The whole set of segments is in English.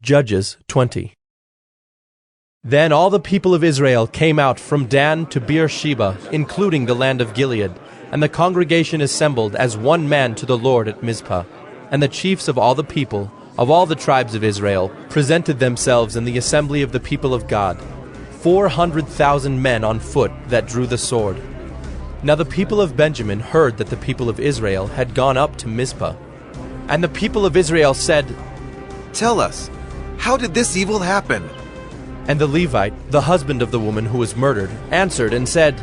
Judges 20. Then all the people of Israel came out from Dan to Beersheba, including the land of Gilead, and the congregation assembled as one man to the Lord at Mizpah. And the chiefs of all the people, of all the tribes of Israel, presented themselves in the assembly of the people of God, 400,000 men on foot that drew the sword. Now the people of Benjamin heard that the people of Israel had gone up to Mizpah. And the people of Israel said, "Tell us, how did this evil happen?" And the Levite, the husband of the woman who was murdered, answered and said,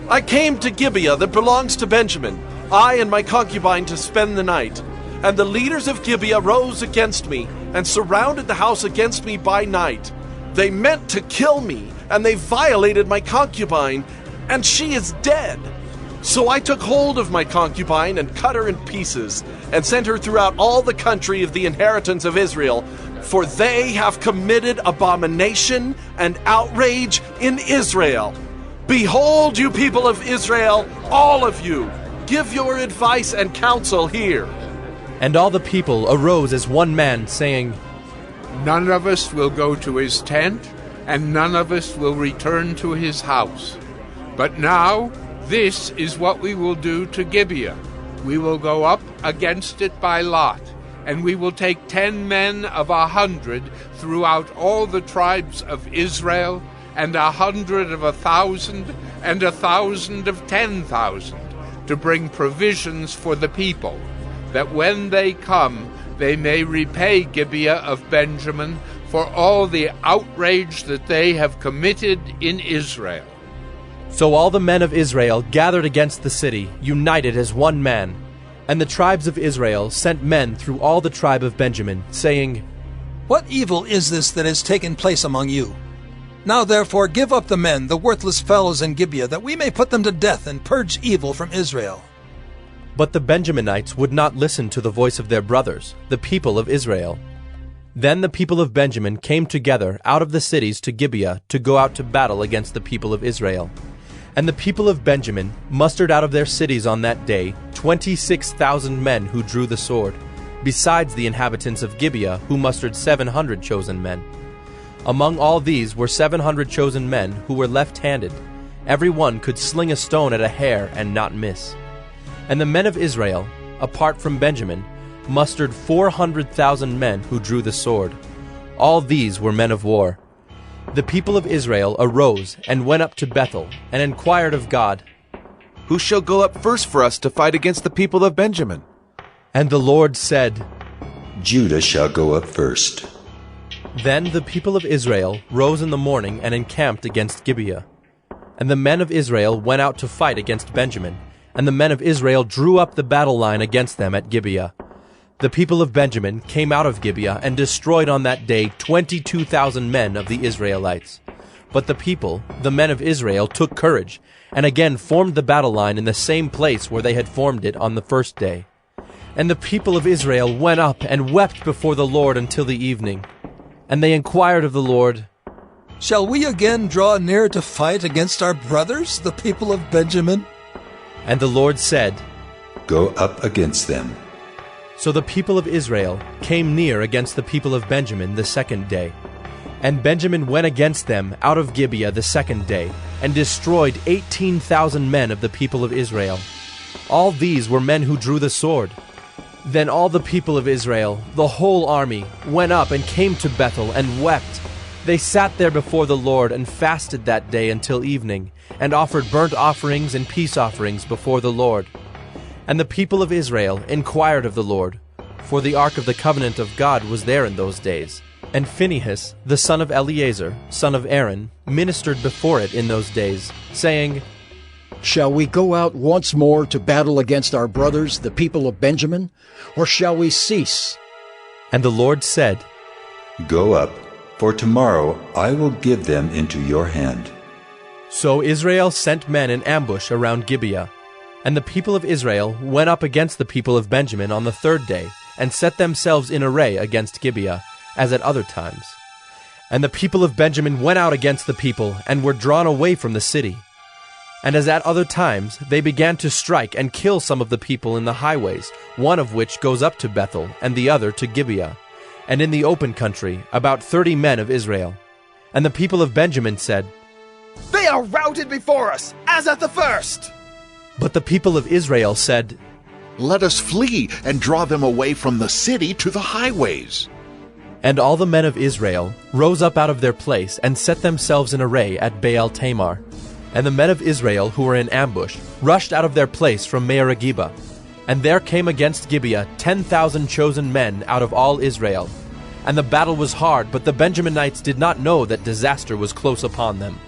I came to Gibeah that belongs to Benjamin, I and my concubine, to spend the night. And the leaders of Gibeah rose against me and surrounded the house against me by night. They meant to kill me, and they violated my concubine, and she is dead. So I took hold of my concubine and cut her in pieces, and sent her throughout all the country of the inheritance of Israel, for they have committed abomination and outrage in Israel. Behold, you people of Israel, all of you, give your advice and counsel here. And all the people arose as one man, saying, None of us will go to his tent, and none of us will return to his house. But now, this is what we will do to Gibeah. We will go up against it by lot, and we will take 10 men of 100 throughout all the tribes of Israel, and 100 of 1,000, and 1,000 of 10,000, to bring provisions for the people, that when they come, they may repay Gibeah of Benjamin for all the outrage that they have committed in Israel. So all the men of Israel gathered against the city, united as one man. And the tribes of Israel sent men through all the tribe of Benjamin, saying, What evil is this that has taken place among you? Now therefore give up the men, the worthless fellows in Gibeah, that we may put them to death and purge evil from Israel. But the Benjaminites would not listen to the voice of their brothers, the people of Israel. Then the people of Benjamin came together out of the cities to Gibeah to go out to battle against the people of Israel. And the people of Benjamin mustered out of their cities on that day 26,000 men who drew the sword, besides the inhabitants of Gibeah, who mustered 700 chosen men. Among all these were 700 chosen men who were left-handed. Every one could sling a stone at a hair and not miss. And the men of Israel, apart from Benjamin, mustered 400,000 men who drew the sword. All these were men of war. The people of Israel arose and went up to Bethel and inquired of God, Who shall go up first for us to fight against the people of Benjamin? And the Lord said, Judah shall go up first. Then the people of Israel rose in the morning and encamped against Gibeah. And the men of Israel went out to fight against Benjamin, and the men of Israel drew up the battle line against them at Gibeah. The people of Benjamin came out of Gibeah and destroyed on that day 22,000 men of the Israelites. But the people, the men of Israel, took courage, and again formed the battle line in the same place where they had formed it on the first day. And the people of Israel went up and wept before the Lord until the evening. And they inquired of the Lord, Shall we again draw near to fight against our brothers, the people of Benjamin? And the Lord said, Go up against them. So the people of Israel came near against the people of Benjamin the second day. And Benjamin went against them out of Gibeah the second day, and destroyed 18,000 men of the people of Israel. All these were men who drew the sword. Then all the people of Israel, the whole army, went up and came to Bethel and wept. They sat there before the Lord and fasted that day until evening, and offered burnt offerings and peace offerings before the Lord. And the people of Israel inquired of the Lord, for the ark of the covenant of God was there in those days. And Phinehas, the son of Eleazar, son of Aaron, ministered before it in those days, saying, Shall we go out once more to battle against our brothers, the people of Benjamin, or shall we cease? And the Lord said, Go up, for tomorrow I will give them into your hand. So Israel sent men in ambush around Gibeah. And the people of Israel went up against the people of Benjamin on the third day, and set themselves in array against Gibeah, as at other times. And the people of Benjamin went out against the people, and were drawn away from the city. And as at other times, they began to strike and kill some of the people in the highways, one of which goes up to Bethel, and the other to Gibeah. and in the open country about 30 men of Israel. And the people of Benjamin said, They are routed before us, as at the first. But the people of Israel said, Let us flee and draw them away from the city to the highways. And all the men of Israel rose up out of their place and set themselves in array at Baal Tamar. And the men of Israel who were in ambush rushed out of their place from Mearagibah. And there came against Gibeah 10,000 chosen men out of all Israel. And the battle was hard, but the Benjaminites did not know that disaster was close upon them.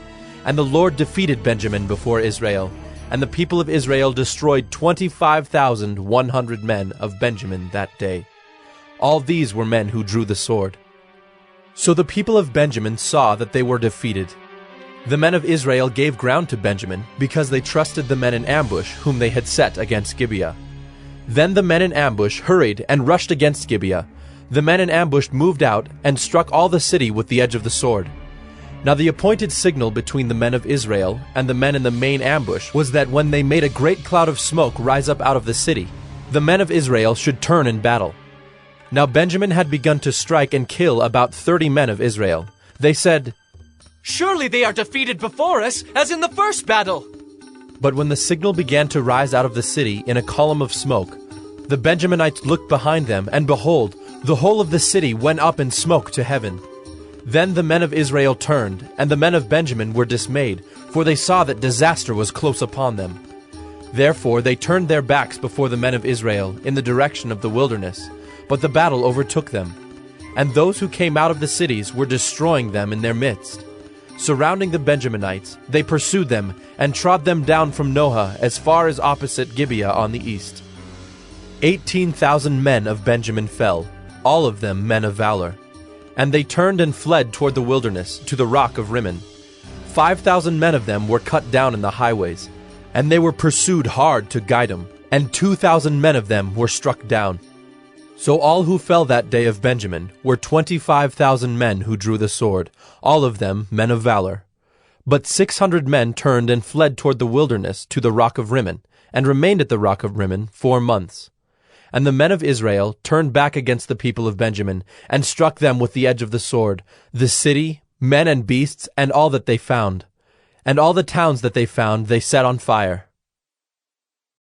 And the Lord defeated Benjamin before Israel. And the people of Israel destroyed 25,100 men of Benjamin that day. All these were men who drew the sword. So the people of Benjamin saw that they were defeated. The men of Israel gave ground to Benjamin, because they trusted the men in ambush whom they had set against Gibeah. Then the men in ambush hurried and rushed against Gibeah. The men in ambush moved out and struck all the city with the edge of the sword. Now the appointed signal between the men of Israel and the men in the main ambush was that when they made a great cloud of smoke rise up out of the city, the men of Israel should turn in battle. Now Benjamin had begun to strike and kill about 30 men of Israel. They said, Surely they are defeated before us, as in the first battle. But when the signal began to rise out of the city in a column of smoke, the Benjaminites looked behind them, and behold, the whole of the city went up in smoke to heaven. Then the men of Israel turned, and the men of Benjamin were dismayed, for they saw that disaster was close upon them. Therefore they turned their backs before the men of Israel in the direction of the wilderness, but the battle overtook them. And those who came out of the cities were destroying them in their midst. Surrounding the Benjaminites, they pursued them and trod them down from Noah as far as opposite Gibeah on the east. 18,000 men of Benjamin fell, all of them men of valor. And they turned and fled toward the wilderness, to the rock of Rimmon. 5,000 men of them were cut down in the highways, and they were pursued hard to Gidom, and 2,000 men of them were struck down. So all who fell that day of Benjamin were 25,000 men who drew the sword, all of them men of valor. But 600 men turned and fled toward the wilderness to the rock of Rimmon, and remained at the rock of Rimmon 4 months. And the men of Israel turned back against the people of Benjamin, and struck them with the edge of the sword, the city, men and beasts, and all that they found. And all the towns that they found they set on fire.